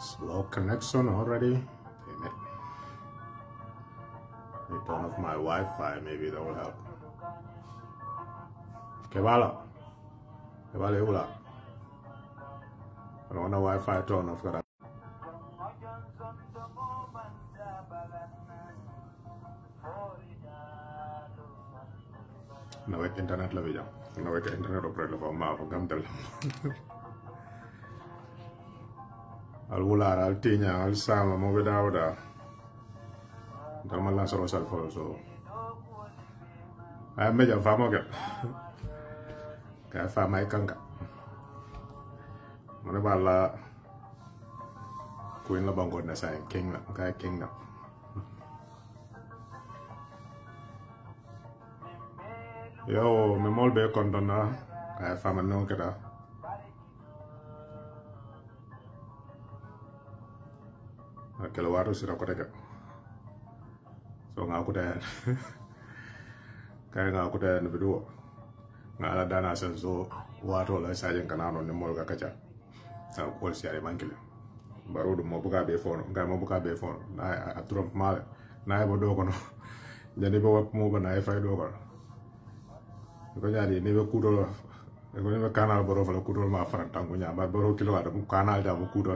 Slow connection already. Damn it. I turn off my Wi-Fi, maybe that will help. ¿Qué vale? ¿Qué vale, Ula? I don't want the Wi-Fi turn off. No hay internet la vida. No hay internet operator for ma for gamtel. Al wular al tinya al sama mo be dawda. Dal ma lan soro sal fo so. Ay meja famo ke. Ka fa mai kanga. Mo ne bala Queen la bango na sa king la ka king na. Yo, me mol be kondona ay fama no keda. Akelo waru sira ko tega. So nga ko den. Kaya nga ko den bidu. Nga ala dana sen so wato la sa yen kanano ne mol ga kacha. Sa ko si ay mankile. Baro do mo buka be phone, nga mo buka be phone. Na a tromp male. Na e bo do ko no. Jani bo mo ba na e fay do ko. Ko ñaari ne be kudo ko ne canal boro fa kudo ma faran tangu nya ba boro kilo ada mu canal da mu kudo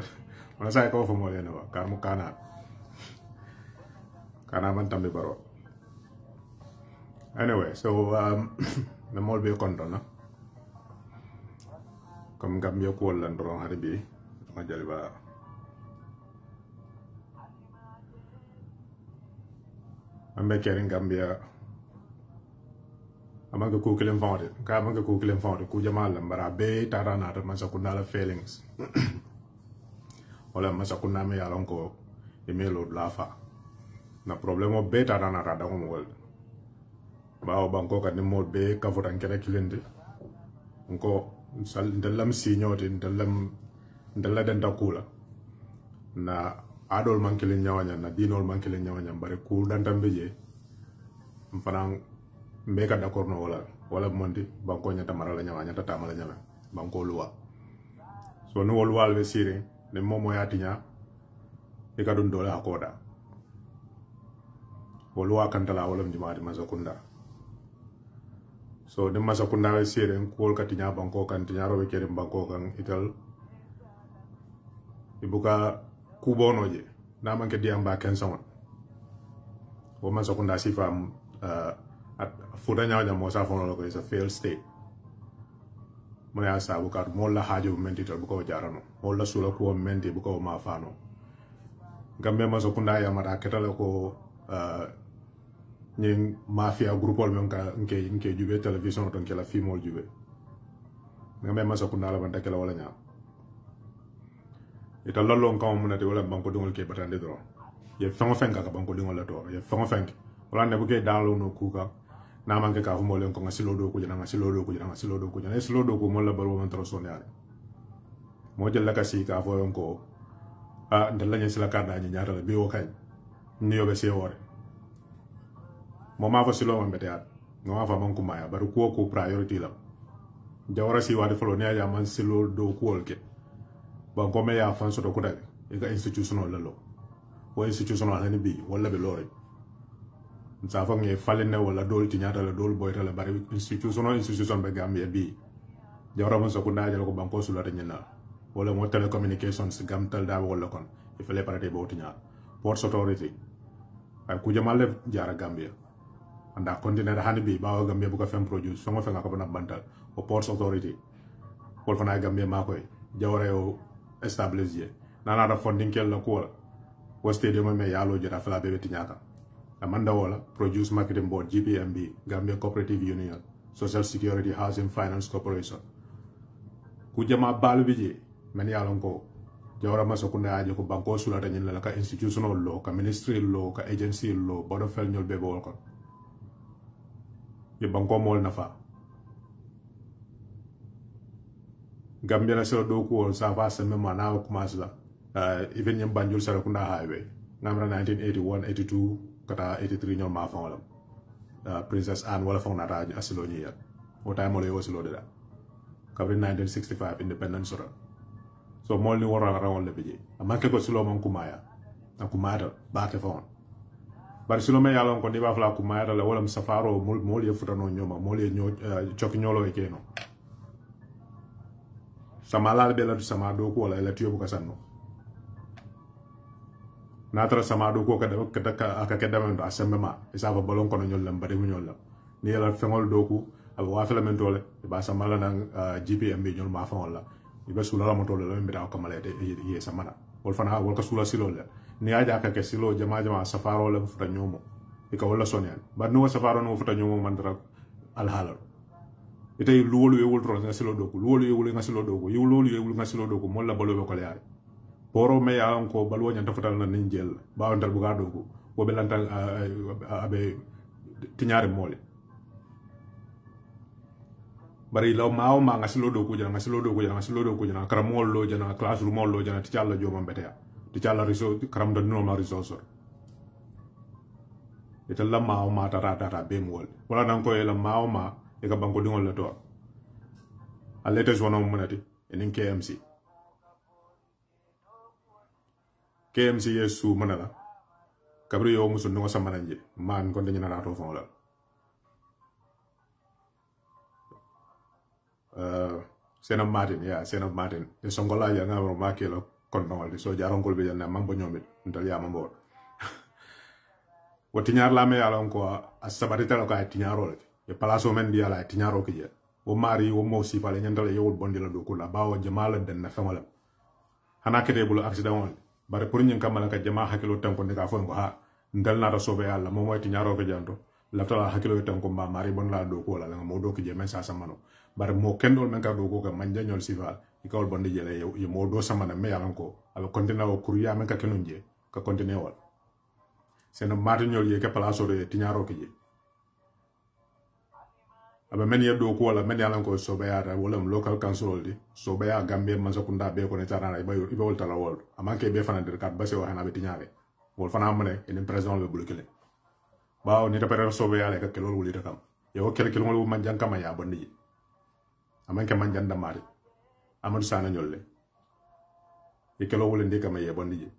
mana sai ko fa mo le no kar mu canal man tambe baro anyway so na mol be konto na comme gambia ko lan ron hade bi ma jali ba ambe kering gambia amanga ko kilen fawde ka amanga ko kilen fawde ku jamal mbara be tara na ta masa kunala feelings wala masa kunna me yalon ko email lafa na problemo be tara na ta dangum wol bawo banko ka ni mod be ka fotan kala kilende ko sal dalam signoti dalam den takula na adol man kilen nyawanya na dinol man kilen nyawanya bare ku dan tambeje mfanang mbeka d'accord no wala monti banko nyata marala nyawa nyata tamala nyama banko luwa so no wal be sire ne momo yatinya e ka dun dole akoda wolwa kantala wala mjumati masakunda so de masakunda be sire ko katinya banko kantinya robe kere banko kan ital ibuka kubonoje na manke diamba kenson wo masakunda sifam fuda nyawnya mo sa fono ko is a failed state mo ya sa bukat mo la hajo menti to buko jarano mo la sula ko menti buko ma fano gambe ma so kunda ya mata ketala ko nyin mafia groupol men ka nke jube television to nke la fimol jube gambe ma so kunda la banta kala wala nya ita lollo ko mo nati wala banko dingol ke batande do ye fango fenga ka banko dingol la to ye fango fenga wala ne buke download no kuka na manke ka fumo len ko ngasilo do ko jana silo do ko mo la baro man tro sonale mo jël la ka si ka fo yon ko ndal la ñi sila kada ñi ñaata la bi wo kay ni yobe se wore mo ma fa silo man betat no ma fa man ko maya bar ko priority la jawara si wade folo ne ya man silo do ko wolke ba ko me ya fan so do ko dal e ga institutional la lo o institutional la ni bi wala be lore sa fa ngi falene wala dol ti ñaata la dol boyta la bari institution be Gambia bi jawra mo so ko ndajal ko banko sula ta ñina wala mo telecommunications gamtal da wala kon il fallait parler bo ti ñaar port authority ay ku jamal le jara Gambia anda continue da hani bi ba Gambia bu ko fem produce so mo fe nga ko na bantal o port authority wol fa na Gambia ma koy jawra yo establish ye nana da funding kel la ko wo stadium me yalo jara fala be ti ñaaka Amanda Wala, Produce Marketing Board, GPMB, Gambia Cooperative Union, Social Security Housing Finance Corporation. Kujama balbiji, many alonko, Jawara Masokunda ajo ko banko sulata nyinla ka institutional law, ka ministry law, ka agency law, board of health nyol bebe wolkon. Ye banko mol nafa. Gambia na selo doku wol sa fa se mema na kumasla. Even nyem banjul Sarakunda Highway. Namra 1981, 82, kata 83 ñol ma fon wala Princess Anne wala fon nata asilo ñi ya o tay mo lay wasilo de da kabri 1965 independence sura so mol ni wora rawon le bije amanke ko silo man kumaya na kumata ba ke fon bar silo me yalon ko ni ba fala kumaya la wala safaro mol ye futano nyoma mol ye chok nyolo e keno sama la be la sama do ko wala la tiyo ko sanno natra sama do ko kada aka kada men do asemmema isa fa balon ko nyol lam bade nyol lam ni la fengol do ko aba wa fela men tole ba sama la nan gpm be nyol ma fa wala ibe sula la moto le be da ko malete ye samana wol fana wol ka sula silo le ni aja ka ke silo jama safaro le futa nyomo e ka wala sonyan ba no safaro no futa nyomo man dara al halal ite luwolu ye wul tro nga silo do ko luwolu ye wul nga silo do ko luwolu ye wul nga silo do ko mo la balo be ko le yaare poro me ya ko balwo nyanta futal na ninjel ba wontal bu ga do ko bo be lanta abe tiñaare mole bari law maaw ma nga silo do ko jana kara mol lo jana classroom mol lo jana ti alla joma betea ti alla riso karam do no ma resource ite la maaw ma tata be mol wala nan ko la maaw ma e ka banko dingol la to alete jono munati enin KMC yesu manala kabri yo musu no samananje man ko dañu na to fon la Senam Martin e songola ya nga ro makelo kon no so jaron ko be na mambo nyomit ndal ya mambo woti ñaar la me yalon ko a sabarita ko ay tiñaro le e palaso men di ala tiñaro ko je wo mari wo mo si fale ñandal yewul bondi la do ko la bawo jamaala den na famala hana kete bulu accident won bare pour ñin kamala ka jama hakilo tan ko ne ka fon ko ha ndal na rasobe yalla mo moy tiñaro ko janto laftala hakilo tan ko ma mari bon la do ko la mo do ko je men sa samano bare mo kendol men ka do ko ka manja ñol sival ikawol bondi jele yo mo do samana me yalan ko abe continue o kuriya men ka kenunje ka continue wal seno martiñol ye ke place de tiñaro ke je abe men ye do ko wala men yalan ko so bayata wala local council di so baya Gambia man sakunda be ko ne tarana ibe wol tala wol amanke be fana der kat basse waxana be tiñare wol fana mane en président be bulukele baaw ni tapere so bayale ka kelol wuli takam yo kel ngol man jankama ya bondi amanke man janda mari amadou sana nyolle e kelo wole ndika ma ye bondi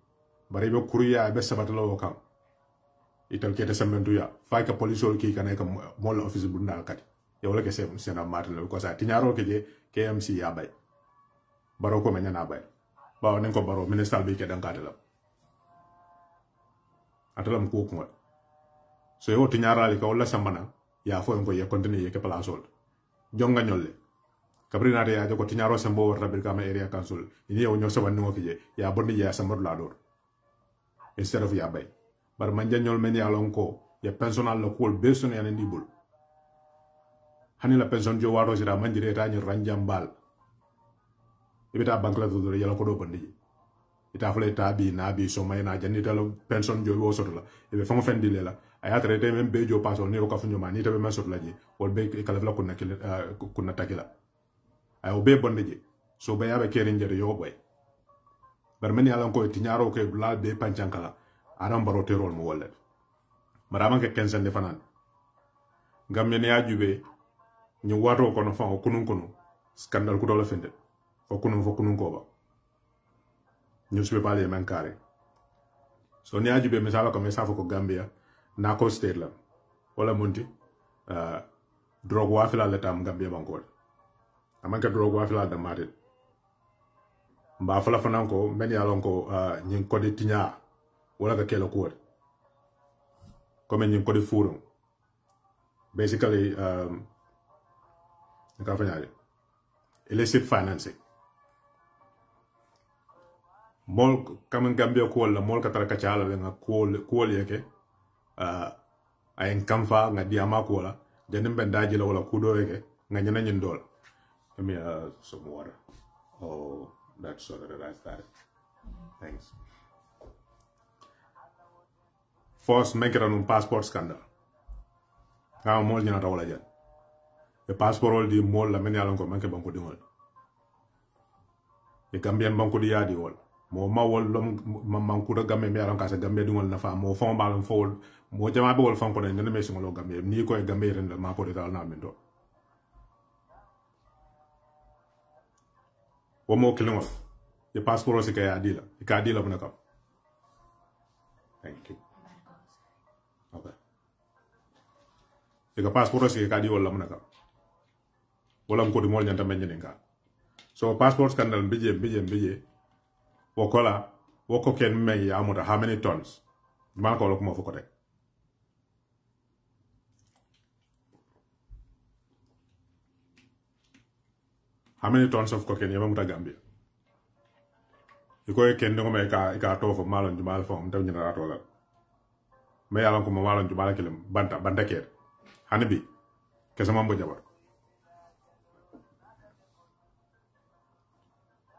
bare be kuriya be sabatalo kam ital kete sementu ya fa ka police ki kanay ka mol office bu ndal kat yow la ke sem sena martin ko sa tiñaro ke je KMC ya bay baro ko men na bay bawo nen ko baro minister bi ke dankate la atalam ko ko so yo tiñarali ka wala sambana ya fo ko ye continue ye ke place jonga nyolle kabrina de ya ko tiñaro sembo warta bir kama area council ini yow ñoo saban ngo kije ya bondi ya sambar la dor instead of ya bay bar man jagnol men ya lon ko ya personnel la ko beson ya ndi bul hani la pension jo waro sira manjire ta ñu ranjambal ibita bank la do ya ko do bondi ita fle ta bi na bi so may na janita la pension jo wo soto la e fa mo fendi le la aya traité même be jo paso ni ko fu ñuma ni tabe ma soto la ji wol be kala la ko nakil ko na takila ay obe bonde je so be yabe kere njere yo boy bar men yalan ko tiñaro ke la be panchankala aram baro terol mo wolle marama ke kensen de fanan ngam ne ya jube ñu wato ko no fa kunun scandal ku do la fende fo kunun ko ba ñu sube balé man carré so ne ya jube misala ko mesafa ko Gambia na ko state la wala monti drogue wa fila letam Gambia banko amanka drogue wa fila da mate mba fala fanan ko men yalon ko nyin ko di tinya wala ka kelo ko comme nyin ko di furo basically ka fanyale illicit financing mol kam Gambia ko wala mol ka tara ka chala nga ko yeke ayen kamfa nga diama ko wala janim ben daji la wala kudo yeke nga nyana nyin dol. Give me some water. Oh, that's so that's that. Thanks. First, make it on passport scandal. Now, more than all again. The passport all the more la many along ko manke banko dingol. The Gambian banko di yadi wol. Mo ma wol lom manko da Gambia mi along ka sa Gambia dingol na fa mo fon balon fo mo jama be wol fon ko ne me singolo Gambia ni ko e Gambia ren ma ko de dal na mendo. One more killing ye passport si kaya dila ka dila mun kam thank you okay ye passport si ka di wala mun kam wala ko di mol nyanta men ka so passport scandal bije wokola woko ken me ya amuta how many tons man ko mo fuko tek how many tons of cocaine yaba muta Gambia iko ken ngo me ka to fo malon jumal fo ndaw ñu rato la me yalla ko mo malon jumal kelim banta ker hanabi ke sama mbo jabar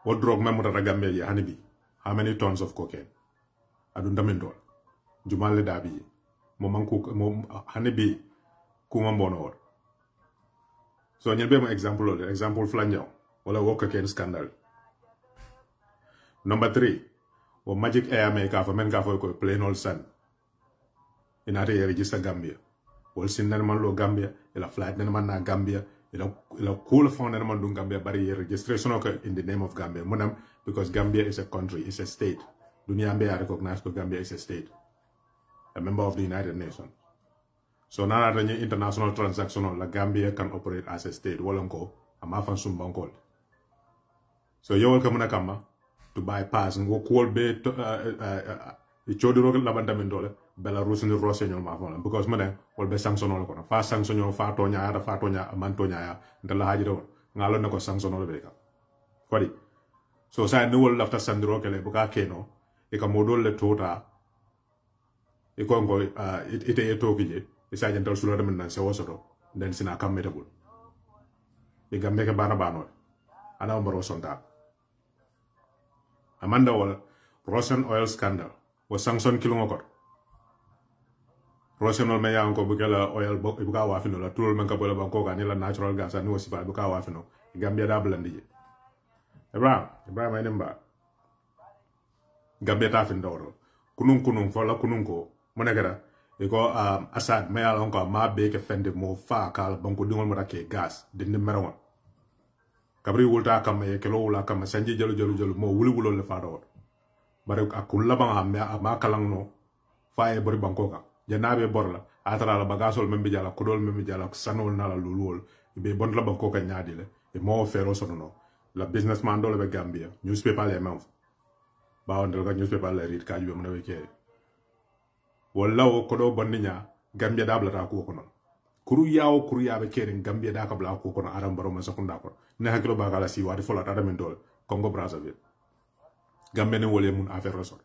wo drug me muta Gambia ye hanabi how many tons of cocaine adu ndamendo jumal le dabi mo manku mo hanabi kuma mbono wor so ñen be mo example flanjaw wala wo cocaine scandal. Number 3, wo Magic Air me ka fa men ka fa ko plain old sun. Ina te register Gambia. Wol sin nan man lo Gambia, ila flight nan man na Gambia, ila cool phone nan man du Gambia bari registration okay in the name of Gambia. Munam because Gambia is a country, is a state. Dunia be recognize ko Gambia is a state. A member of the United Nations. So now that international transaction la Gambia can operate as a state. Wolonko ama fan sumbankol. So you welcome na kama to bypass ngo call be chodiro la bandamendole Belarus ni Russia ma fon because mane wol be sanctionol ko fa sanctionol fa tonya mantonya ya ndala haji do ngalo ne ko sanctionol be ka fadi so sa no wol lafta sandiro kele buka keno e ka modol le tota e ko ngo ite e tokije e sa jantal sulo dem nan se wosoto den sina kam metabul e gambe ke bana banol ana mbaro sonda Amanda wala Russian oil scandal was sanction kilongo ko Russian oil me yango bukela oil buka wafino la tool men ka bola banko ka ni la natural gas ani wasifa buka wafino Gambia da blandi Ibrahim ay nemba Gambia ta fin dawro kunun fola kunun ko monegara e ko Assad me yalon ko ma be ke fende mo fa kala banko dingol mo ke gas dindi merawon kabri wulta kam e kelo wula kam sanji jalu mo wuli le fa do bare akul la ba ma kalang no fa e bari banko ka janabe borla atara la bagasol membi jala kodol membi jala sanol na la lulul be bon la banko ka nyaadi le e mo fero sono la businessman do le be Gambia newspaper le mam ba on ka newspaper le read ka ju mo we ke wala o kodo bonninya Gambia dabla ta ko kono kuru yabe kering Gambia da ka bla ko kono aram baro ma sakunda ko ne hakilo ba kala si wadi fola ta men dol Congo Brazzaville Gambia ne wole mun affaire resort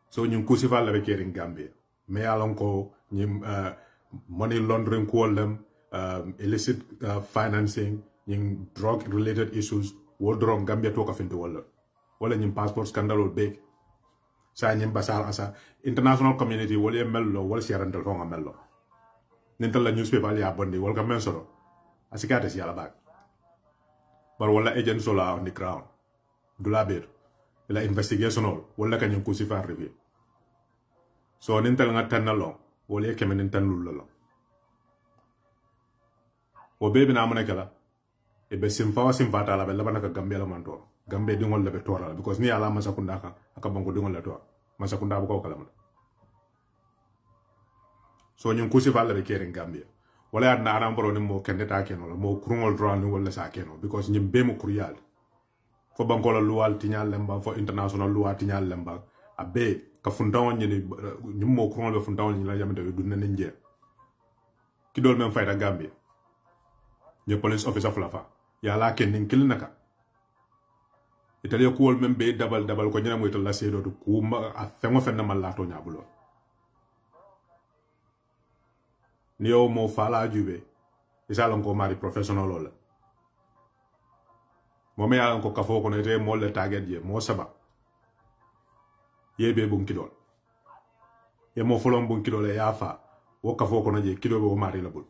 so ñun kusifa la be kering Gambia me alon ko ñim money laundering ko lem illicit financing ñim drug related issues wo drug Gambia to ka finte wala ñim passport scandal big sa ñim basal asa international community wala mello wala siarantal ko mello nintal la newspaper ya bondi wala ka men solo asikate si ala bag bar wala agent sola on the ground dula ber la investigation wala ka ñim kusifa review so nintal nga tanalo wala kemen nintal lullo o bebe na amana kala e be simfa ta la be labana ka Gambia la manto Gambia dingol la be toral because ni ala masakunda ka aka banko dingol la to masakunda ko kala so ñun kusifa la be keren Gambia wala na aram boro ni mo kende ta keno mo krungol draw ni wala sa keno because ñim be mo kuriyal fo banko la luwal tinyal lemba fo international luwa tinyal lemba abe ka fundawon ñi ñim mo krungol be fundawon ñi la yamata du na nje ki dol men fayda Gambia ñe police officer flafa ya la ken nin kil naka italia ko wol men be dabal ko ñina moy to la sedo to ku ma a fengo fenna mal la to ñabulo ni o mo fala jube isalon ko mari professional la mo me yalan ko kafo ko ne te mo le target je mo saba yebe bun kidol ye mo folon bun kidol ya fa wo kafo ko na je kido be mari la bul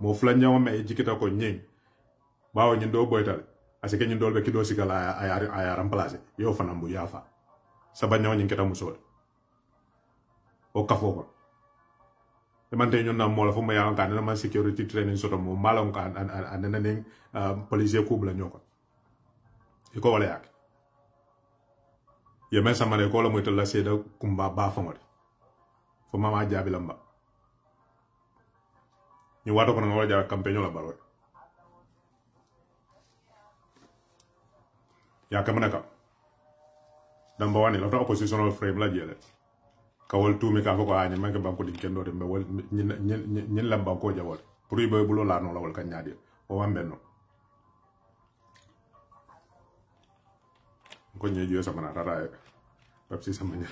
mo flanya mo me jikita ko ñing bawo ñin do boytal asike ñin dolbe kido sigala aya remplacer yo fanambu yafa sabanya ñin keta musol o kafo ko e man tay ñun na mo la fu ma yalan kan na man security training soto mo malon kan an nen police ko bla ñoko iko wala yak ye men samane ko la moy tala seda kumba ba famade fo mama jabi lamba ni wato ko ngawala ja campagne la baro ya kamana ka damba wani la oppositional frame la jele kawol tumi ka fo ko anya manke banko din kendo de be wol nyin lamba ko jawol pour yi boy bulo la no la wol kan nyaade o wambenno ko nyejo sama na rara Pepsi sama nya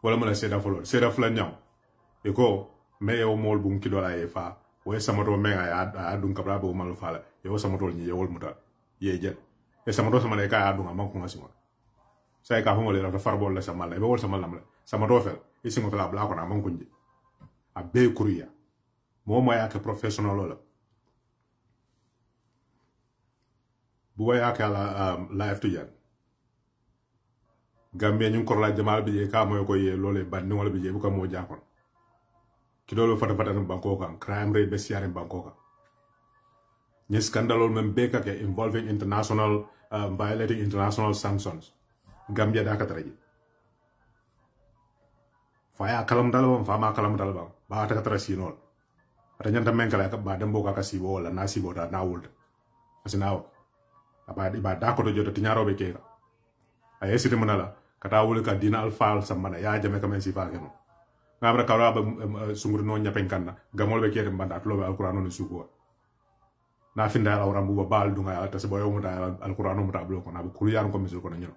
wala mala seda folo nyaw e ko me o mol bum kido la e fa o sama to me a dun kabra bo mal fala yo sama to ni yewol muta ye jel e sama to sama le ka adu ngam ko ngasima sai ka ho le la farbol la sama la be wol sama lam la sama to fel e singo fela bla ko na man kunji a be kuriya mo mo ya ke professional la bu ya ka la live to yan Gambia ñu ko la jamal bi ka moy ko ye lolé bandi wala bi je bu ko mo jakon ki dolo fata fata banko kan crime rate be siare banko kan ni scandal men be ka ke involving international violating international sanctions Gambia da ka taraji faya kalam dalba fa ma kalam dalba ba ta ka tarasi nol ata nyanta men kala ka ba dembo ka sibo wala na sibo da na wulta asinaw ba da ko to joto tinyaro be ke ay siti manala kata wuli ka dina alfal samana ya jame kamen sifa keno ngabra kawra ba sungur no nyapen kanna gamol be kere mbanda atlo alquran no suko na finda ala rambu ba bal dunga ta se boyo muta alquran no muta bloko na bu kuriyan ko misul ko na nyino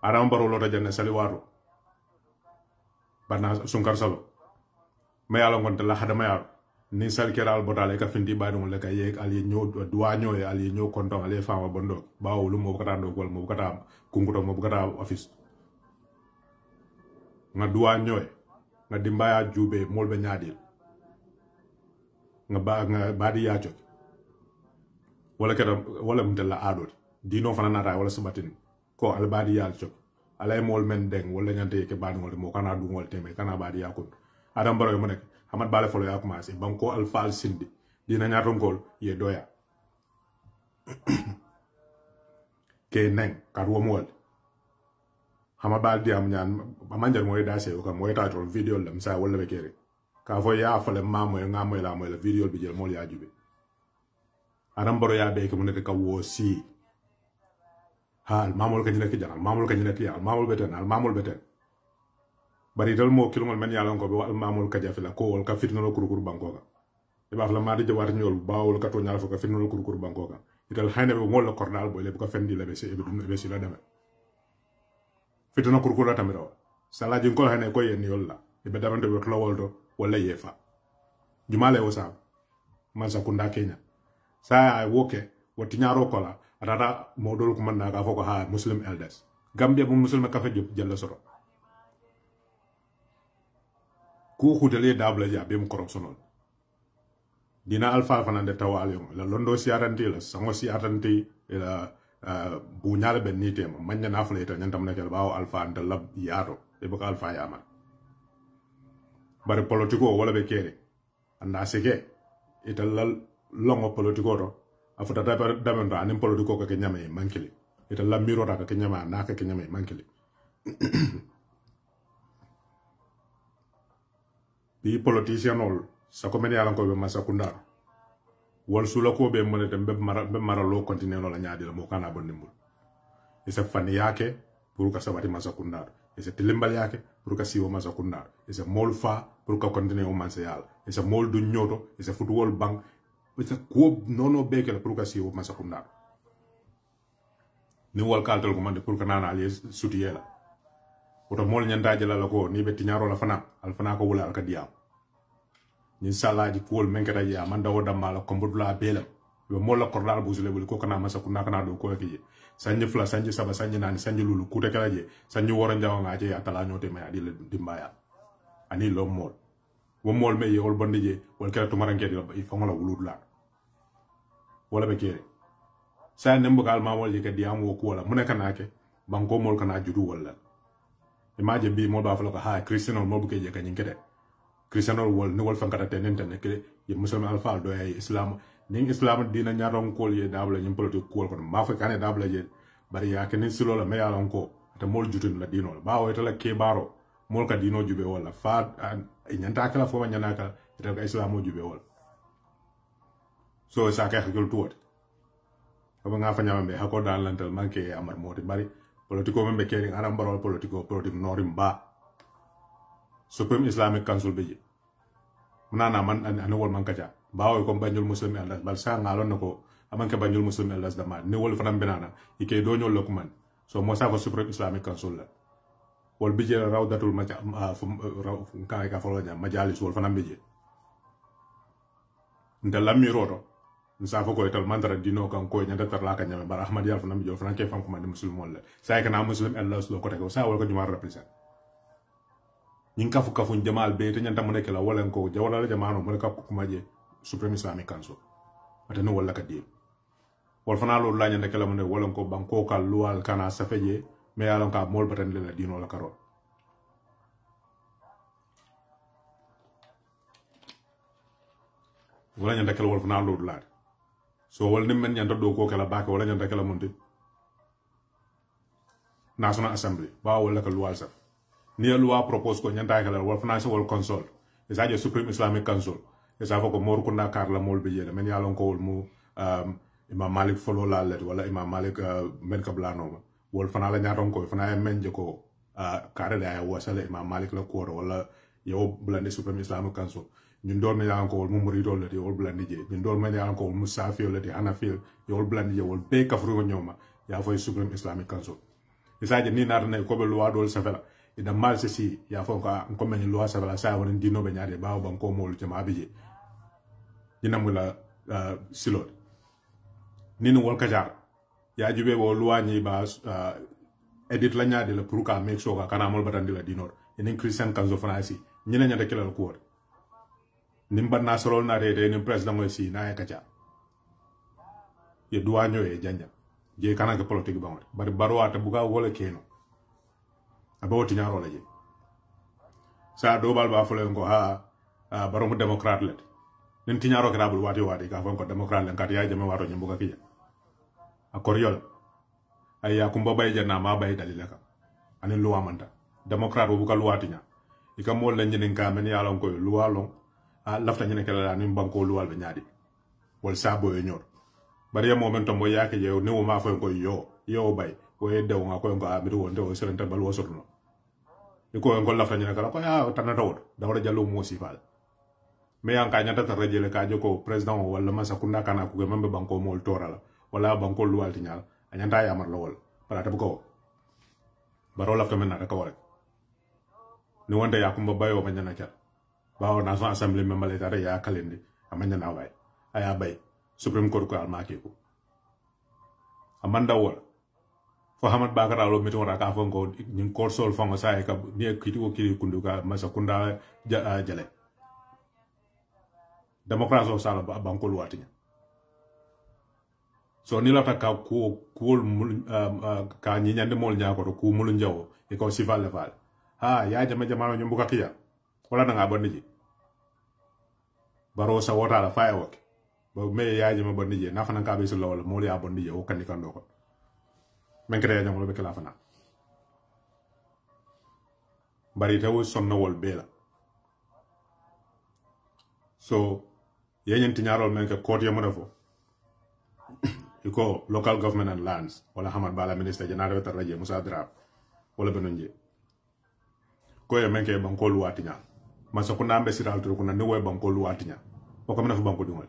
aram baro lo ta janne sali waro bana sunkar salo me ala ngon la hada mayar ni sal keral botale ka findi ba dum le ka yek ali ñoo duwa ñoo ali ñoo konton ali fama bondo baaw lu mo kata ndo gol mo kata kunguto mo kata office nga duwa ñoo nga dimbaya jube molbe ñaadil nga ba di yaacho wala kata wala mtela adot dino fana nata wala sabatin ko al badi yaacho alay mol men deng wala ñante ke ba ngol mo kana du ngol teme kana badi yakun adam baro mo nek Hamad Bale folo ya commencé banko alfal sindi dina ñaaton kol ye doya ke neng karwo mol Hamad Bale diam ñaan amanjar moy dasé ko moy tato video lam sa wala be kéré ka fo ya fale mamo nga moy la video bi jël mol ya jubé adam baro ya be ko mu nek ka wo si hal mamol ka ñu nek janal mamol ka ñu nek ya mamol beten al mamol beten bari dal mo kilongol men yalon ko be wal mamul ka jafila ko wol ka fitno kurkur banko ka e baf la madi jawat ñol bawol ka to ñal fo ka fitno kurkur banko ka ital hayne be mo la kordal boy le bu ko fendi la be se be dum be ci la deme fitno kurkur la tamiro sala jin ko hayne ko yen yol la e be damante be to woldo wala yefa jumale wo sa man sa kunda kenya sa ay woke woti ñaro ko la atata mo dol ko man na ka fo ko ha muslim elders gambia bu muslim ka fa job jalla soro ko khutale dabla ja be mu corruption dina alfa fanande tawal la londo si atanti la sango si atanti la bu nyaala ben ni tema manya na fala ita nyantam nekel baaw alfa anda lab yaato e bu alfa yaama bare politiko wala be kere anda seke ita la longo politiko to afuta damendo anim politiko ko ke nyame mankili ita la miro ta ke nyama na ke nyame mankili bi politician ol sa ko men yalan ko be masakunda wal sula ko be monete be mara lo continue no la nyaadi la mo kana bonnimul e sa fan yake pour ka sabati masakunda e sa tilimbal yake pour ka siwo masakunda e sa mol fa pour ka continue o mansayal e sa mol du nyoto e sa football bank e sa ko nono bekel pour ka siwo masakunda ni wal kaltal ko mande pour ka nana ali sutiyela oto mol nyandaaje la ko ni be tinyaro la fana al fana ko wula al ka diam ni salaji kool men kata ya man dawo damala ko mbudula bela be mol la kordal buzule bul ko kana masa kuna kana do ko ki sanje fla sanje saba sanje nani sanje lulu kuta kala je sanje woro njaw ngaje atala nyote me adi dimbaya ani lo mol wo mol me yol bandi je wal kala to maranke di il fa ngola wuludla wala be kere sa nembo gal ma wol je ka diam wo ko wala muneka nake banko mol kana judu wala imaje bi mo ba fa ko ha cristiano mo bu ke je ka nyinkete Christianol wol ni wol fankata tenen tan ke ye musulman alfa do ay islam ning islam dina ñaron ko ye dabla ñim politique ko ko ma fa kané dabla je bari ya kenin silo la me yalon ko ta mol jutun la dino ba o la ke baro mol ka dino jube wala fa ñanta kala fo ma ñanaka ita islam jube wala so sa ka xigul tuwat ba nga fa ñambe hako dal lantal manke amar moti bari politiko membe kering aram barol politiko politik norim ba Supreme Islamic Council beji manana man an wol man kaja bawo ko bañul muslim elders bal sa ngalon nako amanke bañul muslim elders dama ni wol fanam benana ike do ñol lokman so mo sa fa Supreme Islamic Council la wol beji rawdatul maja raw ka ka folo nya majalis wol fanam beji nda lamiroto nsa fa ko etal mandara dino kan ko nyanda tar la ka nyame bar ahmad yal fanam jo fanam ke fam ko man muslim wol la sa ka na muslim elders lo ko te ko sa wol ko juma represent ñing kafu jamal be te ñanta mu nek la wala ko jawala la jamano mu nek ko maje Supreme Islamic Council ata no wala ka di wol fana lo la ñanda kala mu nek wala ko banko kal luwal kana safeje me yalon ka mol batan le la dino la karo wala ñanda kala wol fana lo la so wol nim men ñanda do ko kala baake wala ñanda kala munti National Assembly ba wala ka luwal sa ni loi propose ko ñanta kala wol financial wol console isa je Supreme Islamic Council isa fa ko mor ko Dakar la mol be yele men yalon ko wol mu Imam Malik folo la let wala Imam Malik men ka blano wol fana la ñaton ko fana men je ko kare da wasale Imam Malik la ko wala yow blande Supreme Islamic Council ñun doon yalon ko wol mu murido le di wol blande je ñun doon men yalon ko wol mu safio le di hanafi yow blande je wol be kafru ñoma ya fay Supreme Islamic Council isa je ni narne ko be loi dol safela ida mal si ya fon ko men loi sa la sa won dino be nyaade baaw ban ko mol jama bije dina mula silot ninu wol kajar ya jube wo loi ni ba edit la nyaade la pour ka make sure ka kana mol batandi la dinor enen Christian Council France ñina ñada kelal ko wor nim banna solol na de ni president moy si na ya kaja ye duwanyo e janja je kana ke politique ba bari barwata buga wala keno abawti ñaro la je sa do bal ba fole ko ha baro mu démocrate let nin ti ñaro grabul wati ka fon ko démocrate len kat ya jame wato ñimbu ka kiya akor yol ay ya kumba bay jana ma bay dalila ka anin luwa manta démocrate bu ka luwati nya ika mol lañ ñin ka men yalon ko luwa long lafta ñene kala nim banko luwal be ñaadi wol sabo yo ñor bari ya momento mo yake je ne wo ma fo ko yo bay wo e dew nga ko ngo amiru wonde o serenta bal wosorno iko ngo la fanya kala ko ya tanata wot da wala jallo mo sifal me yang ka nyata tarajele ka joko president wala masa kunda kana ku membe banko mol torala wala banko luwal tinyal anyanta ya mar lawol para tab ko baro la to menna ka wala ni wonde ya kumba bayo banyana kala bawo National Assembly member le tare ya kalende amanya na way aya bay Supreme Court ko almake ko amanda wala fo hamad bakara lo meto ra ka fon ko ni court sol fon sa ka ni kiti ko kiri kunduga masa kunda jale démocratie o sala banko luwatinya so ni la ta ka ko ka ni nyande mol nya ko ku mulu njawo e ko sifal le fal ya jama no nyumbu ka kiya wala na nga bonni ji baro sa wota la firework ba me ya jama bonni ji na fana ka be so lawol mo ya bonni ji o kan kan do ko men kere nyam lo be kala fana bari taw sonna wol bela so yenyen tiñarol men ke court yamo defo iko local government and lands wala hamad bala minister janare wata raje Musa Drab wala benonje ko ye men ke banko luwatinya masa ko nambe siral to ko na ne way banko luwatinya o ko mena fu banko dingol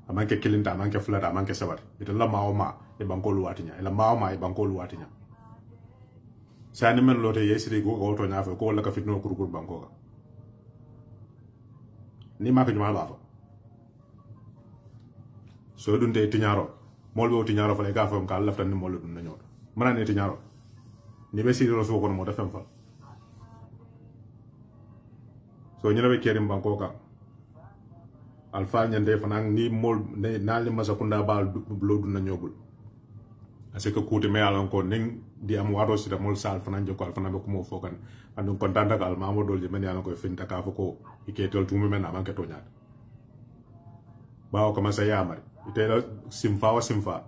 amanke kilinta amanke flata amanke sabat ita la maoma e banko luwatinya ila maoma e banko luwatinya sani men lote yesiri ko ko to nyaafo ko wala ka fitno kurkur banko ka ni maka juma ba fa so dunde tiñaro molbe tiñaro fa le ka fam ka laftan ni molu dun ñoo mana ne tiñaro ni be siri roso ko mo da fam fa so ñu rabe kerim banko ka alfa ñande fa ni mol ne nali masakunda bal lo dun ñogul parce que kuute me alon ko ning di am wado sita mol sal fana joko al fana be ko mo fokan andu kontanta kal mamo dolje men yana ko finta ka foko iketel tumi men amanke to nyaat bawo ko masa yamari itela simfa wa simfa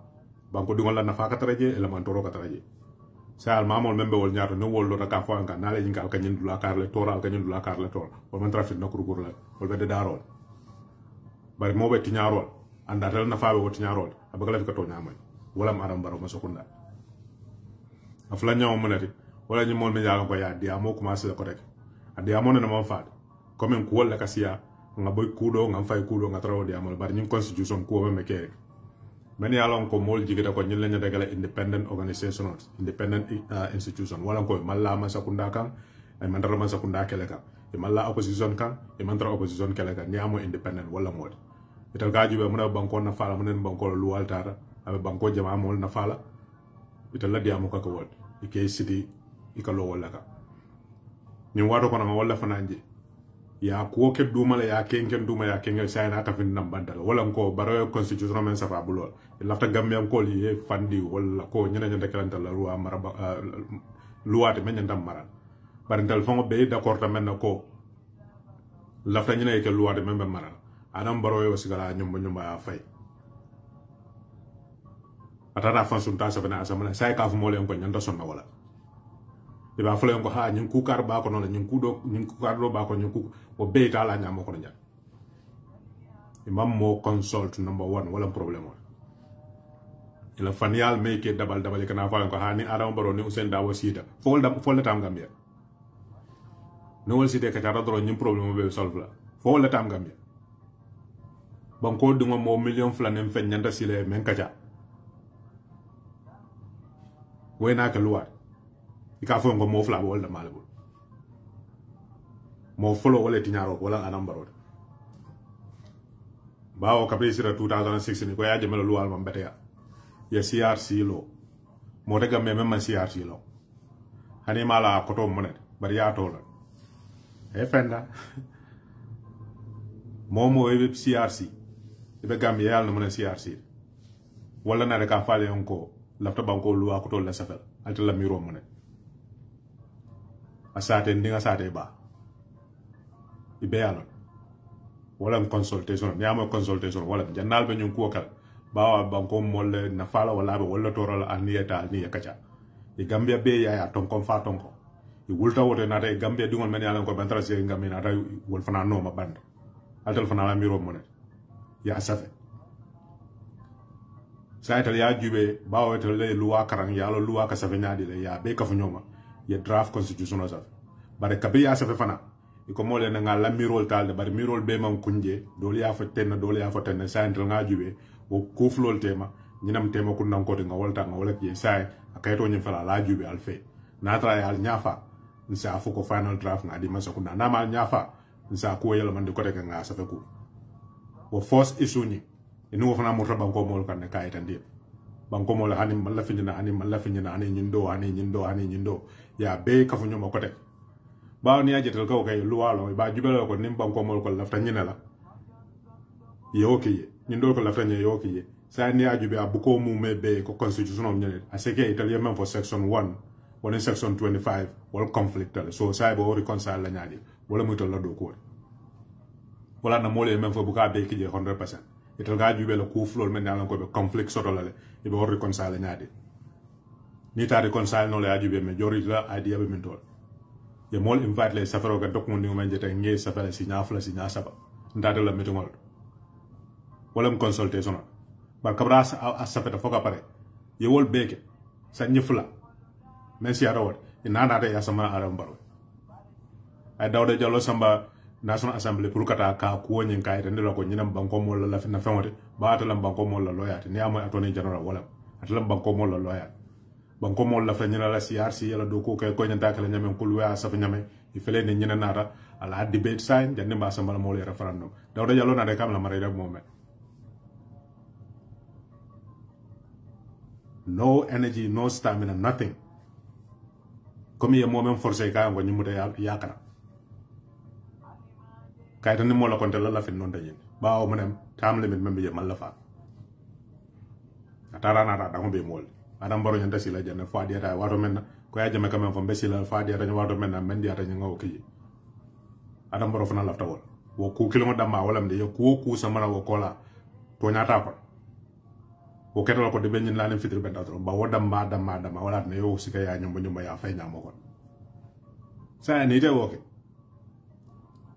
banko dingol la nafa ka taraje elemantoro ka taraje sal mamol membe wol nyaato no wol do ka fo an kan nale jingal ka nyindu la kar le toral ka nyindu la kar le tor o man traffic nakuru gur la wol be de darol bari mo be tiñarol anda tel nafa be woti ñarol abagala fi ka to ñamay wala ma aram baro ma sokunda afla ñaw mo nati wala ñi mol me jaalo ko ya di amo commencer ko rek adi amo na ma faat comme ko wala kasiya nga boy kudo nga fay kudo nga trawo di amol bari ñi constitution ko be me kere men yalon ko mol jigita ko ñil lañu degala independent organization independent institution wala ko malla ma sakunda kan ay mandara ma sakunda kele kan e malla opposition kan e mandara opposition kele kan ni amo independent wala mod ital gaaju be muna banko na fala munen banko lu altara abe banko jama mol na fala ital la diamo ka ko wol ike city ikalo wala ka ni wado ko na wala fananje ya ko ke duma la ya kenken duma ya kengen sayna ka fin nam bandal wala ko baro constitution men safa bulol lafta gambia ko li fandi wala ko nyina nyanta kalanta la roi maraba luwate men nyanta mara bar dal fongo be d'accord ta men ko lafta nyina ke luwate men be mara adam baro yo sigala nyumba ya fay atata fansun ta sa fana asamana say ka fu mo len ko nyanta sonna wala iba fule ko ha nyin ku kar ba ko non nyin ku do nyin ku kar do ba ko nyin ku o be ta la nyamo ko nyaa imam mo consult number 1 wala problème ila fanial me ke dabal kana fa ko ha ni adam baro ni usen dawo sita fol la tam gambia no wol site ka tara do nyin problème be solve la fol la tam gambia banko dungo mo million flanem fen nyanda sile men kaja wena ka luwa ika fo ngo mo fla wala malabul mo folo wala tiñaro wala anam barod bawo kapri sira 2006 ni ko ya jemelo luwal mam beteya ya CRC lo mo daga me même CRC lo hani mala ko to monet bari ya to la e fenda mo e CRC be gam yal no mon CRC wala na ka fale onko lafta banko luwa ko to la safel altala miro monet asate ndinga sate ba ibe yalo wala consultation ni amo consultation wala jannal be ñun ko kal bawa banko molle na fala wala be wala toral aniyata ni yakacha e gambia be ya ton kon fa ton ko e wulta wote na tay gambia dingol men yalla ko bantara se gambia na tay wol fana no ma band altal fana la miro monet ya safe saytal ya jube bawa to le luwa karang yalo luwa ka safe nyaadi le ya be ka fu ñoma ya draft constitution sa bare kabe ya safe fana iko mole na ngala mirol talde bare mirol be man kunje doli ya faten doli ya faten santal nga jube o kuflol tema nyinam tema kun nan ko de ngawolta ngawol ki sai akayto nyi fala la jube alfe na tra ya nyafa nsa fuko final draft na di masa kuna na mal nyafa nsa ko yelo man de ko de nga safe ku o force isuni inu fana mo banko mol kan ne kaytan di banko mol hani malla finina hani nyindo ya be kafu nyoma ko de ba ni ajetal ko kay luwalo ba jubelo ko nim banko mol ko lafta nyina la yoki nyindo ko lafta nyina yoki sa ni ajube abuko mu mebe ko constitution of nyene aseke italien même for section 1 wala section 25 wala conflict so sa bo reconcile la nyaadi wala muy tol la do ko wala na mole même fo buka be kije 100% ital ga jubelo ko flol men yalla ko be conflict soto la le e bo reconcile nyaadi ni ta reconcile no le ajube me jori la idea be men tol ye mol invite le safaro ga document ni man jeta nge safara si nyafla si nyasaba ndade la metongol wala consultation ba kabra a safeta foka pare ye wol beke sa nyefla men si arawat inana de ya sama aram baro ay dawde jallo samba national assembly pour kata ka ko nyen kay tan la ko nyinam banko mol la fi na fewate ba atalam banko mol la loyati ni amoy attorney general wala atalam banko mol la loyati banko mol la fa nyina la CRC yala do ko kay ko nyanta kala nyame ko luwa sa fa nyame il fele ni nyina nata ala debate sign jande ba sa mala mol referendum dawde jallo na de kam la mare rek momet no energy no stamina nothing comme ye mo même forcer ka ngo nyimuta yakara kay tan mo la konte la fin non dañen ba o manem tam limit membe ye malla fa atara na da ko be mol adam baro nyanta sila janna fa dia ta wato menna ko ya jame kam fo be sila fa dia ta wato menna men dia ta ngaw ki adam baro fana lafta wol wo ku kilimo dama wala mde yo ku samana wo kola to nyata ko wo ketol ko de benyin la len fitri benta to ba wodam ma dama wala ne yo sika ya nyumba ya fay nyamo ko sa ni te woke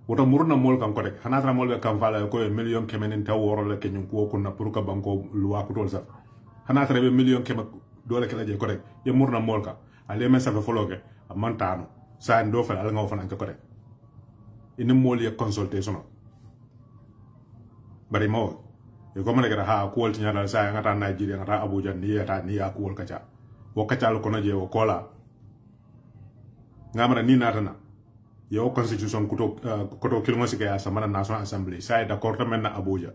woto murna mol kan ko rek hanatra mol be kan fala ko million kemen taw woro la kenyum ko kunna pour ka banko luwa ko tol sa hanatra be million kemen dole kala je ko rek ye murna mol ka ale men sa fe foloke amantano sa ndo fa al ngaw fa ko rek ini mol ye consultation bari mo e ko man ga ha ko wol tinyala sa ngata Nigeria ngata Abuja ni ya ko wol kacha wo kacha ko na je wo kola ngamara ni natana yo constitution koto kilmo sike ya samana national assembly sai d'accord men na Abuja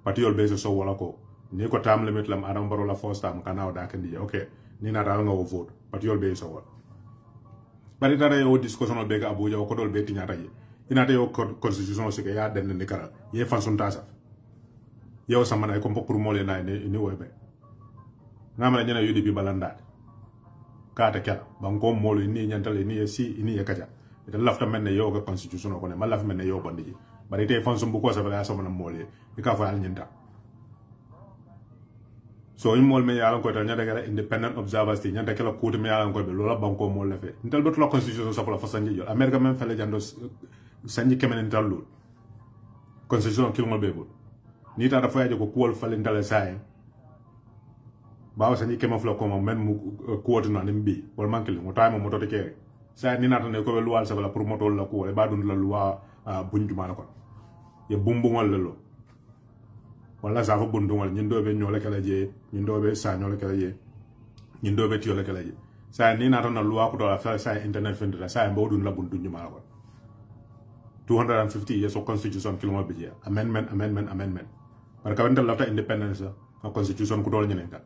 patiol be so wala ko ni ko tam limit lam adam baro la first time kana wada kandi okay ni na dal nga wo vote patiol be so wala bari dara yo discussion be ga Abuja ko dol be tinyata yi ina te yo constitution sike ya den ni kara ye fansun tasa yo samana ko pour molé na ni woybe ngamara nyana UDP balanda kata kala banko molo ni nyantale ni si ni kaja ita lafta men yo ga constitution ko ne ma laf men yo bandi bari te fon bu ko sa bala so man molé e ka fa al nyinta so im mol me yalan ko ta nyada gara independent observers ti nyada kala ko me yalan ko be lola banko mol la fe ntal bet la constitution sa la fa sanji yo america men fele jando sanji kemen ntal lul constitution kil mo bebul ni ta da fa yaje ko kuwol fale ndale say bawa sanji kemen flo ko men mu ko to na nimbi wal mankeli mo tay mo to te kere sa ni nata ne ko be luwal sa bala pour moto la ko ba dun la loi bunju mala ko ye bumbungol la lo wala sa fa bundungol nyindo be nyole kala je nyindo be sa nyole kala je nyindo be tiole kala je sa ni nata na loi ko do la fa sa internet fendra sa mbo dun la bunju mala ko 250 years of constitution kilmo be je amendment par ka wonta lafta independence la constitution ko dol nyenen ka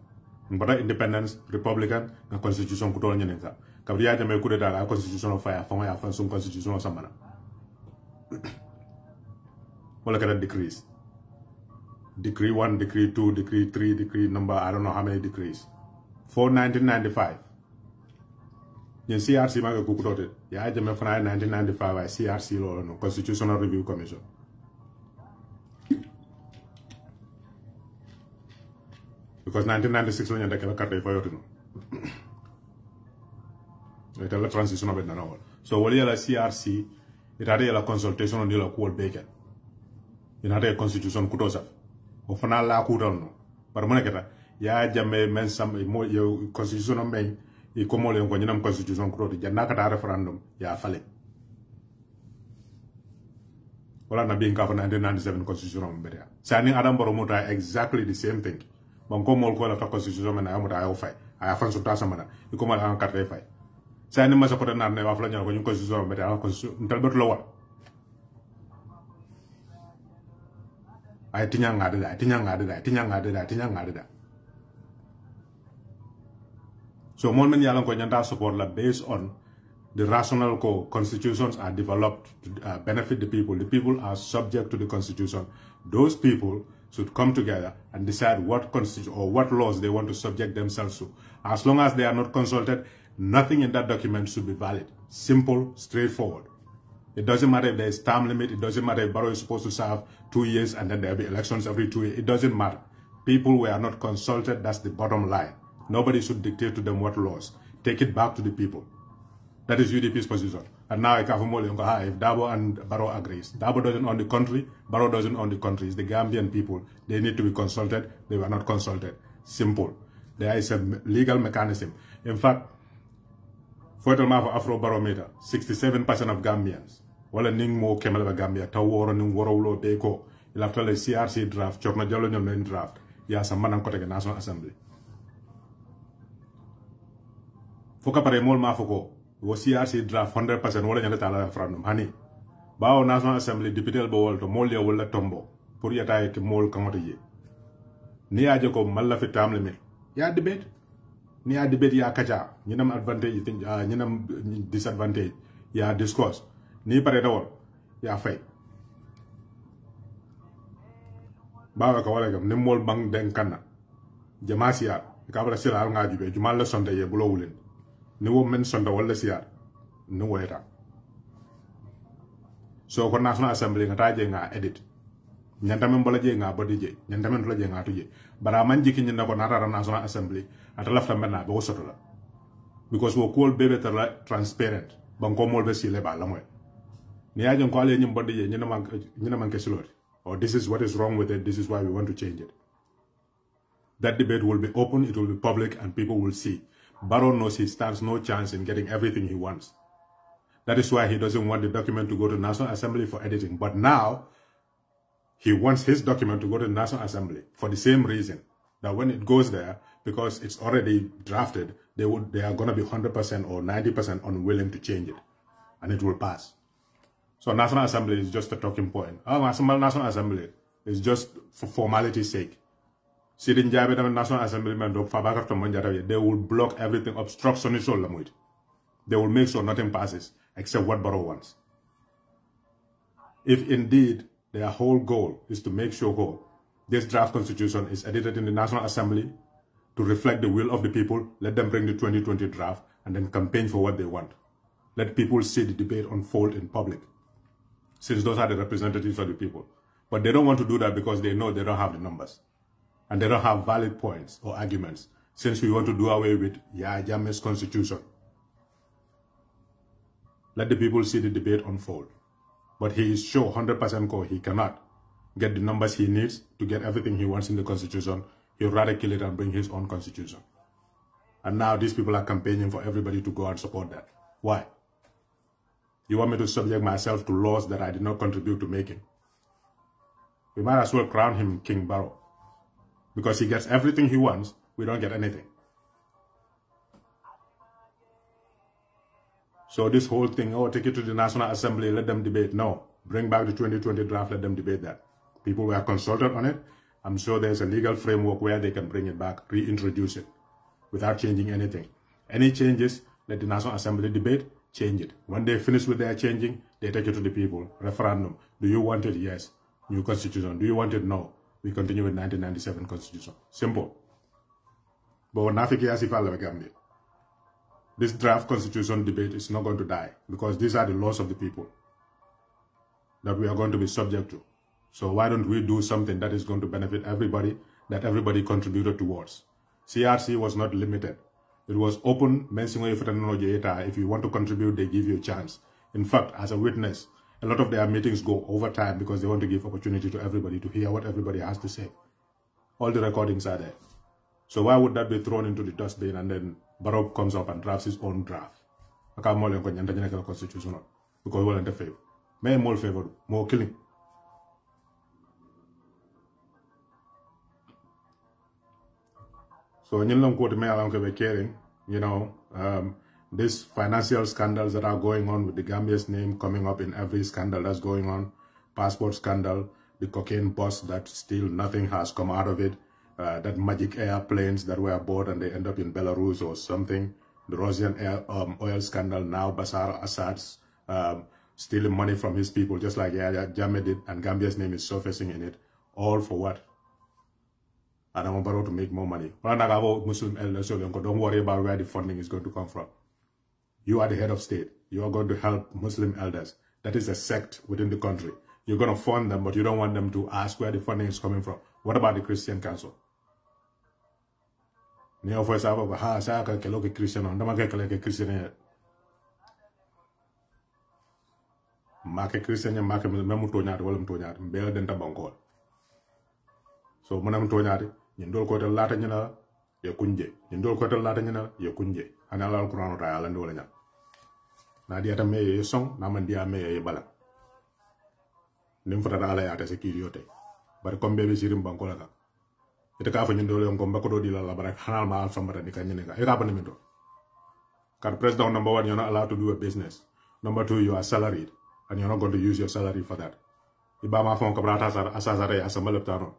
mbata independence republican na constitution ko dol nyenen ka kabri ya jame coup d'état la constitution of fire fon ya fan son constitution samana wala kada decrees decree 1 decree 2 decree 3 decree number I don't know how many decrees for 1995 yen CRC ma ko kutote ya jame fana 1995 ay CRC lo no constitutional review commission because 1996 lo nyanda kala carte fa yotino ita la transition of na wala so wali la CRC ita la consultation on la ko beken ina ta constitution kutosa o fana la ku don no par mo nekata ya jamme men sam mo yo constitution on men e ko mo le ko nyinam constitution kutoto janna kata referendum ya fale wala na bin ka fa 1997 constitution on beria sani adam baro mota exactly the same thing bon ko mo ko la constitution men ay mota ay fay ay fan su ta samana e ko mal an carte fay sani ma sa ko na ne wa fa la ko ñu constitution on beria constitution ntal betu lo wat ay tinya ngada so mon men yalan ko nyanta support la based on the rational constitutions are developed to benefit the people are subject to the constitution. Those people should come together and decide what constitution or what laws they want to subject themselves to. As long as they are not consulted, nothing in that document should be valid. Simple, straightforward. It doesn't matter if there is term limit. It doesn't matter if Barrow is supposed to serve 2 years and then there will be elections every 2 years. It doesn't matter. People were not consulted. That's the bottom line. Nobody should dictate to them what laws. Take it back to the people. That is UDP's position. And now if Dabo and Barrow agrees. Dabo doesn't own the country. Barrow doesn't own the country. It's the Gambian people. They need to be consulted. They were not consulted. Simple. There is a legal mechanism. In fact, for Afro Barometer, 67% of Gambians wala ning mo kemal ba Gambia taw woro ning woro lo be ko il after le CRC draft chokna jalo ñom len draft ya sa manan ko tege National Assembly foka pare mol ma foko wo CRC draft 100% wala ñala tala referendum hani bawo National Assembly député bo wolto mol ya wala tombo pour yata ke mol kamoto ye ni aje ko malla fi tam limit ya debate ni ya debate ya kacha ñinam advantage ñinam disadvantage ya discourse ni pare dawol ya fay bawa ka wala gam ni mol bang den kanna jamasiya ikabala sila nga jube jumal la sonta ye bulo wulen ni wo men sonta wala siar ni woyta so ko National Assembly nga taje nga edit nyanta men bola je nga bodi je nyanta men la je nga tuje bara man jiki nyina ko nata National Assembly ata lafta menna be wosoto la because wo call bebe tara transparent banko mol be sile ba la moy ni ajon ko ale nyim bodi je nyina man ke silori or this is what is wrong with it, this is why we want to change it. That debate will be open, it will be public, and people will see. Barrow knows he stands no chance in getting everything he wants. That is why he doesn't want the document to go to the National Assembly for editing. But now, he wants his document to go to the National Assembly for the same reason. That when it goes there, because it's already drafted, they are going to be 100% or 90% unwilling to change it. And it will pass. So National Assembly is just a talking point. National Assembly is just for formality's sake. Sidin Jabe National Assembly they will block everything, obstructionist. They will make sure nothing passes except what Barrow wants. If indeed their whole goal is to make sure this draft constitution is edited in the National Assembly to reflect the will of the people, let them bring the 2020 draft and then campaign for what they want. Let people see the debate unfold in public, since those are the representatives of the people. But they don't want to do that because they know they don't have the numbers. And they don't have valid points or arguments, since we want to do away with Yahya Jammeh's constitution. Let the people see the debate unfold. But he is sure 100% sure he cannot get the numbers he needs to get everything he wants in the constitution. He'll rather kill it and bring his own constitution. And now these people are campaigning for everybody to go and support that. Why? You want me to subject myself to laws that I did not contribute to making? We might as well crown him King Barrow. Because he gets everything he wants, we don't get anything. So this whole thing, oh, take it to the National Assembly, let them debate. No, bring back the 2020 draft, let them debate that. People were consulted on it. I'm sure there's a legal framework where they can bring it back, reintroduce it, without changing anything. Any changes, let the National Assembly debate, change it. When they finish with their changing, they take it to the people. Referendum. Do you want it? Yes. New constitution. Do you want it? No. We continue with 1997 constitution. Simple. But when this draft constitution debate is not going to die, because these are the laws of the people that we are going to be subject to. So why don't we do something that is going to benefit everybody, that everybody contributed towards? CRC was not limited. It was open. If you want to contribute, they give you a chance. In fact, as a witness, a lot of their meetings go over time because they want to give opportunity to everybody to hear what everybody has to say. All the recordings are there. So why would that be thrown into the dustbin and then Barrow comes up and drafts his own draft? Constitution because we're in the favor. May more favor, more killing. So you know, these financial scandals that are going on with the Gambia's name coming up in every scandal that's going on, passport scandal, the cocaine bust that still nothing has come out of it, that magic airplanes that were bought and they end up in Belarus or something, the Russian oil scandal now, Bashar Assad's stealing money from his people, just like Yahya Jammeh did, and Gambia's name is surfacing in it, all for what? I don't want Barrow to make more money. Muslim elders, don't worry about where the funding is going to come from. You are the head of state. You are going to help Muslim elders. That is a sect within the country. You're going to fund them, but you don't want them to ask where the funding is coming from. What about the Christian Council? So manam toñaati ñindol ko tel lata ñina ya kunje ñindol ko tel lata ñina ya kunje ana la alquran ta ala ndole ñam na dia tam me song na man dia me bala nim fata ala ya ta sécurité bar comme bébé sirim banko la ka ite ka fa ñindol ko mbako do di la barak hanal ma fa mata ni ka ñene ka e ka ban minto car president number 1 you're not allowed to do a business. Number 2, you are salaried and you're not going to use your salary for that. Ibama fon ko brata asazare asambal tano.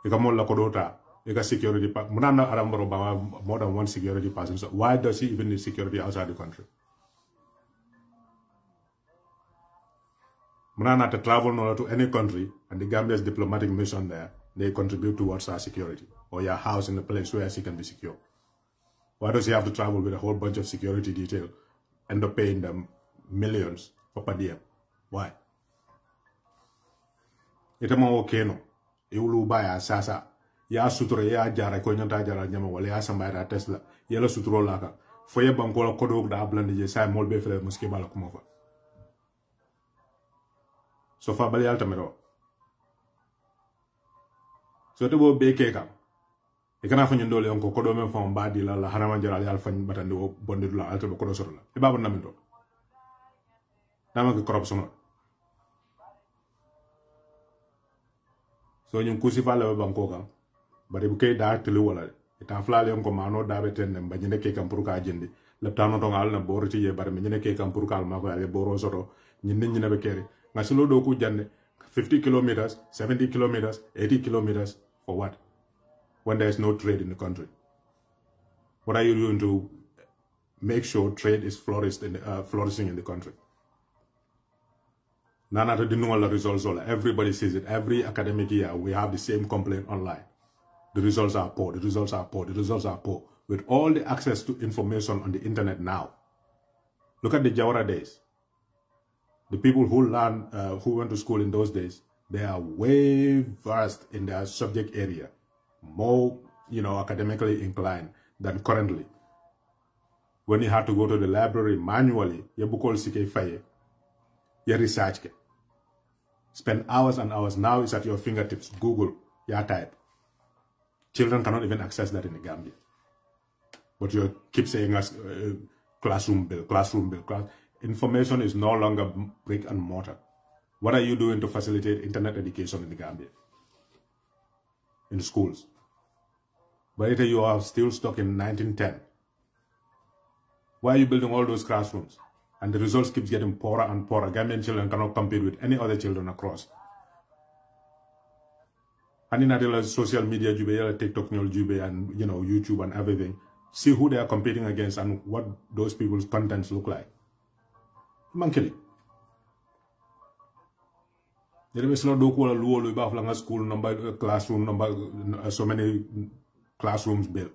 Ika molla kodota, ika security pass. Munana arambaro bama more than one security pass. So why does he even need security outside the country? Munana to travel to any country and the Gambia's diplomatic mission there they contribute towards our security, or your house in a place where she can be secure. Why does he have to travel with a whole bunch of security detail, end up paying them millions for per diem? Why? Itama okay no. Iulu baya sasa. Ya suture ya jara ko nyanta jara nyama wala ya sambara Tesla. Yela suturo laka. Foye bankola kodo da blandi je sai molbe fele muske bala kuma fa. So fa bali alta mero. So to bo beke kam. E kana fa nyndole onko kodo men fon badi la harama jara al fan batande o bonde la alta be kodo soro la. E babu namindo. Nama ke corruption. So nyum kusi fa la banko kam. Bari bu kay da tele wala ita flale on ko mano da beten dem banyine ke kam pour ka jendi le tano to ngal na boroti ye bari nyine ke kam pour kal mako ale boro soto nyinde nyine be kere ngasilo do ku jande 50 kilometers 70 kilometers 80 kilometers for what when there is no trade in the country? What are you doing to make sure trade is flourishing in the country? Nana to dinu all the results all everybody sees it. Every academic year we have the same complaint online. The results are poor, the results are poor, the results are poor. With all the access to information on the internet now. Look at the Jawara days. The people who who went to school in those days, they are way versed in their subject area. More, academically inclined than currently. When you had to go to the library manually, you bukol sike faye, you research. Spend hours and hours. Now it's at your fingertips. Google, you type. Children cannot even access that in the Gambia. But you keep saying us classroom bill. Information is no longer brick and mortar. What are you doing to facilitate internet education in the Gambia? In the schools. But you are still stuck in 1910. Why are you building all those classrooms? And the results keep getting poorer and poorer. Gambian children cannot compete with any other children across. And in social media, TikTok, and YouTube and everything. See who they are competing against and what those people's contents look like. Mankili. There is no school number, classroom number, so many classrooms built.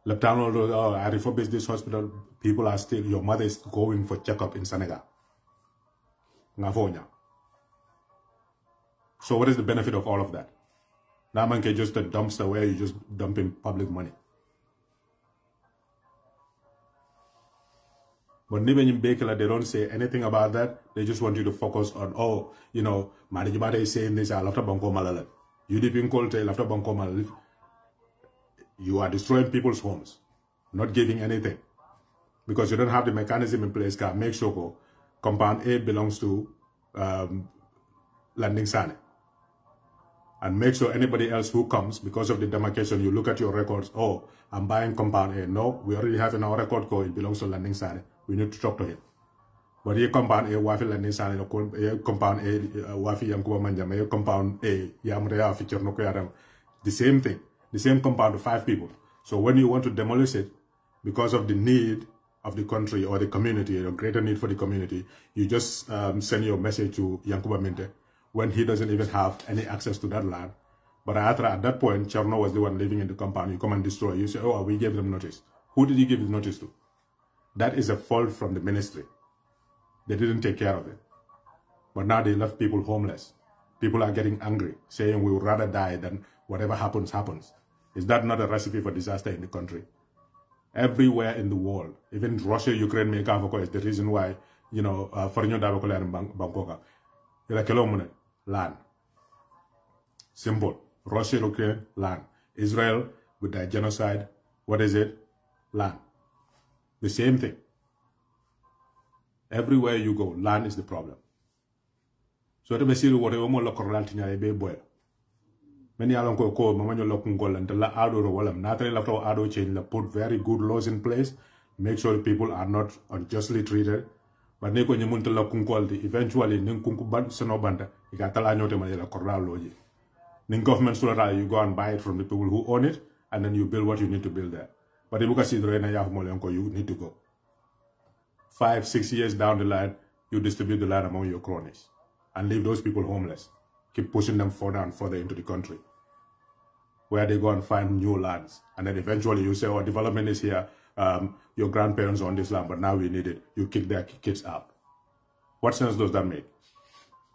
Leptano, I refurbish this hospital. People are still. Your mother is going for checkup in Senegal. Ngavonya. So what is the benefit of all of that? Now man can just a dumpster where you just dumping public money. But even in they don't say anything about that. They just want you to focus on, management is saying this, I love to banko malala. You dip in cold tail after banko malala. You are destroying people's homes, not giving anything. Because you don't have the mechanism in place. Make sure compound A belongs to Landing Sane. And make sure anybody else who comes, because of the demarcation, you look at your records, oh, I'm buying compound A. No, we already have in our record code, it belongs to Landing Sane. We need to talk to him. But here compound A, wafi Landing Sane, compound A, wafi Yankuba Manjama, compound A, Yamrea, feature no Kuyadam. The same thing, the same compound to 5 people. So when you want to demolish it, because of the need of the country or the community, a greater need for the community, you just send your message to Yankuba Minte, when he doesn't even have any access to that land. But at that point, Cherno was the one living in the compound. You come and destroy. You say, oh, we gave them notice. Who did you give the notice to? That is a fault from the ministry. They didn't take care of it. But now they left people homeless. People are getting angry, saying we would rather die than whatever happens, happens. Is that not a recipe for disaster in the country? Everywhere in the world, even Russia, Ukraine, is the reason why, foreign Dabakola and Bangkok. Land. Simple. Russia, Ukraine, land. Israel, with their genocide, what is it? Land. The same thing. Everywhere you go, land is the problem. So to be serious, whatever more local land in a boy. Many along ko mamanyo lokun golan the la ado ro walam. Natale after ado change put very good laws in place. Make sure people are not unjustly treated. But neko nyemunta la kunkolti eventually ning kunku ban sono banda ikatala nyote manela korla loji. Ning government sulata you go and buy it from the people who own it and then you build what you need to build there. But if you see the you need to go. 5-6 years down the line, you distribute the land among your cronies and leave those people homeless. keep pushing them further and further into the country, where they go and find new lands. And then eventually you say, oh, development is here. Your grandparents own this land, but now we need it. You kick their kids out. What sense does that make?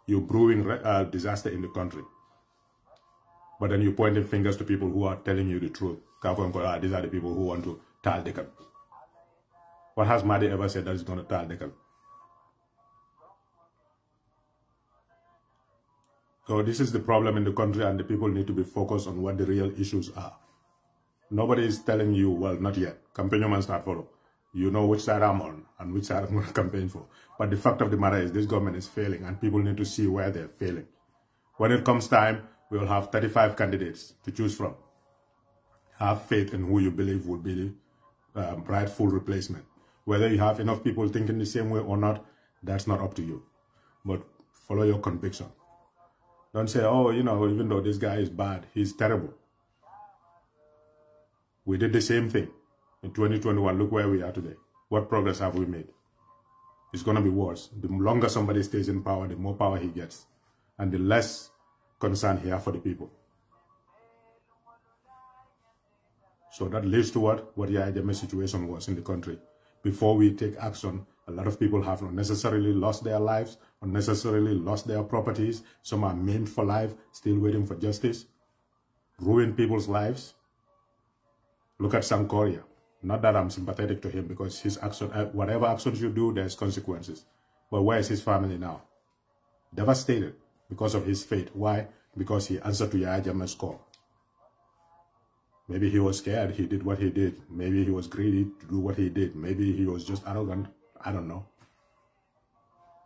You're brewing disaster in the country. But then you're pointing fingers to people who are telling you the truth. These are the people who want to Tal Deccan. What has Mahdi ever said that is going to Tal Deccan? So this is the problem in the country, and the people need to be focused on what the real issues are. Nobody is telling you, well, not yet. Campaign man start follow. You know which side I'm on and which side I'm going to campaign for. But the fact of the matter is this government is failing, and people need to see where they're failing. When it comes time, we will have 35 candidates to choose from. Have faith in who you believe would be the rightful replacement. Whether you have enough people thinking the same way or not, that's not up to you. But follow your conviction. Don't say, oh, you know, even though this guy is bad, he's terrible. We did the same thing in 2021. Look where we are today. What progress have we made? It's going to be worse. The longer somebody stays in power, the more power he gets. And the less concern he has for the people. So that leads to what Yahya Jammeh's situation was in the country. Before we take action, a lot of people have unnecessarily lost their lives, unnecessarily lost their properties. Some are maimed for life, still waiting for justice. Ruined people's lives. Look at Sankoria. Not that I'm sympathetic to him, because his action, whatever actions you do, there's consequences. But where is his family now? Devastated because of his fate. Why? Because he answered to Yahya Jammeh's call. Maybe he was scared, he did what he did. Maybe he was greedy to do what he did. Maybe he was just arrogant. I don't know.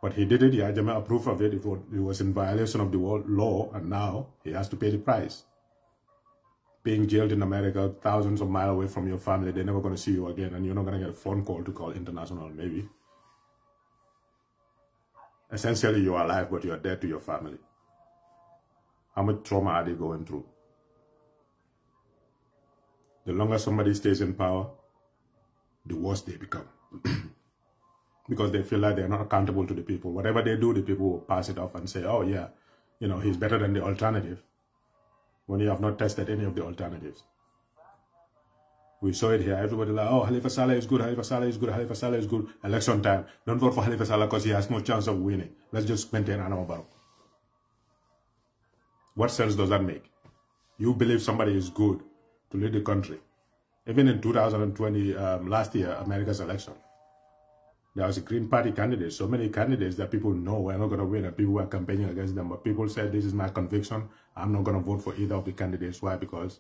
But he did it. Yahya Jammeh approved of it. It was in violation of the law, and now he has to pay the price. Being jailed in America, thousands of miles away from your family, they're never going to see you again, and you're not going to get a phone call to call international, maybe. Essentially, you're alive, but you're dead to your family. How much trauma are they going through? The longer somebody stays in power, the worse they become. Because they feel like they're not accountable to the people. Whatever they do, the people will pass it off and say, oh yeah, you know, he's better than the alternative. When you have not tested any of the alternatives. We saw it here. Everybody like, oh, Halifa Saleh is good, Halifa Saleh is good, Halifa Saleh is good. Election time. Don't vote for Halifa Saleh because he has no chance of winning. Let's just maintain Adama Barrow. What sense does that make? You believe somebody is good to lead the country. Even in 2020, last year, America's election, there was a Green Party candidate. So many candidates that people know we're not going to win, and people were campaigning against them. But people said, this is my conviction. I'm not going to vote for either of the candidates. Why? Because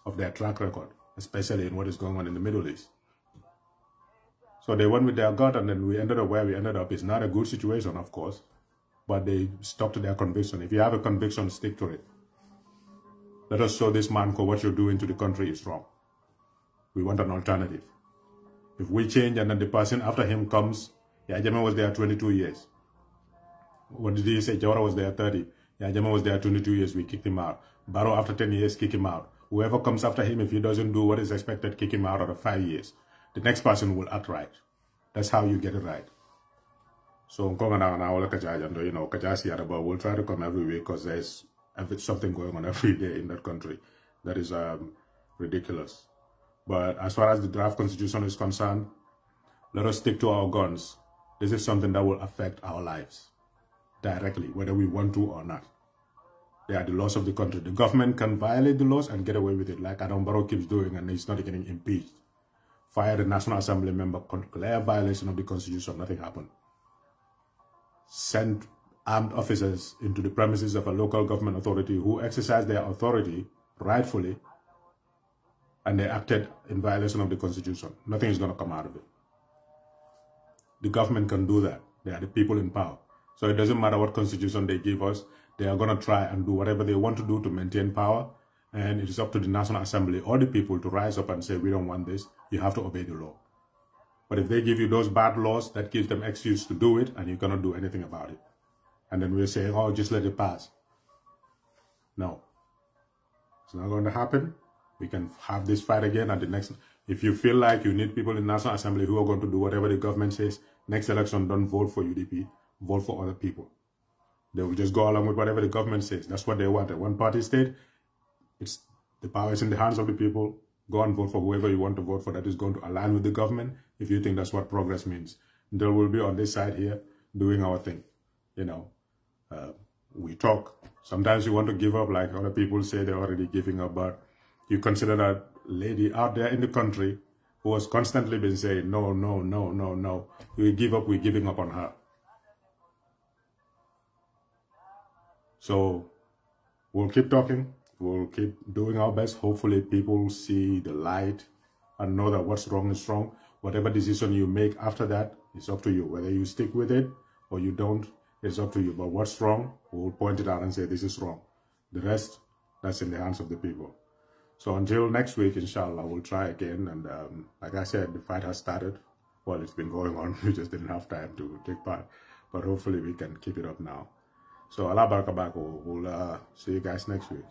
of their track record, especially in what is going on in the Middle East. So they went with their gut, and then we ended up where we ended up. It's not a good situation, of course, but they stuck to their conviction. If you have a conviction, stick to it. Let us show this man what you're doing to the country is wrong. We want an alternative. If we change and then the person after him comes, Yahya Jammeh was there 22 years. What did he say? Jawara was there 30. Yahya Jammeh was there 22 years. We kicked him out. Barrow after 10 years, kick him out. Whoever comes after him, if he doesn't do what is expected, kick him out after 5 years. The next person will act right. That's how you get it right. So, you know, we'll try to come every week because there's something going on every day in that country that is ridiculous. But as far as the draft constitution is concerned, let us stick to our guns. This is something that will affect our lives directly, whether we want to or not. They are the laws of the country. The government can violate the laws and get away with it, like Adama Barrow keeps doing, and he's not getting impeached. Fire the National Assembly member, clear violation of the constitution, nothing happened. Send armed officers into the premises of a local government authority who exercise their authority rightfully, and they acted in violation of the constitution. Nothing is going to come out of it. The government can do that. They are the people in power. So it doesn't matter what constitution they give us. They are going to try and do whatever they want to do to maintain power. And it is up to the National Assembly or the people to rise up and say, we don't want this. You have to obey the law. But if they give you those bad laws, that gives them excuse to do it, and you cannot do anything about it. And then we'll say, oh, just let it pass. No. It's not going to happen. We can have this fight again at the next. If you feel like you need people in the National Assembly who are going to do whatever the government says, next election, don't vote for UDP. Vote for other people. They will just go along with whatever the government says. That's what they want. A one-party state, the power is in the hands of the people. Go and vote for whoever you want to vote for that is going to align with the government if you think that's what progress means. Until we'll be on this side here doing our thing. You know, we talk. Sometimes you want to give up, like other people say they're already giving up, but you consider that lady out there in the country who has constantly been saying, no, no, no, no, no. We give up, we're giving up on her. So we'll keep talking. We'll keep doing our best. Hopefully people see the light and know that what's wrong is wrong. Whatever decision you make after that, it's up to you. Whether you stick with it or you don't, it's up to you. But what's wrong, we'll point it out and say this is wrong. The rest, that's in the hands of the people. So until next week, inshallah, we'll try again. And like I said, the fight has started. Well, it's been going on. We just didn't have time to take part. But hopefully we can keep it up now. So Allah Baraka Bako. We'll see you guys next week.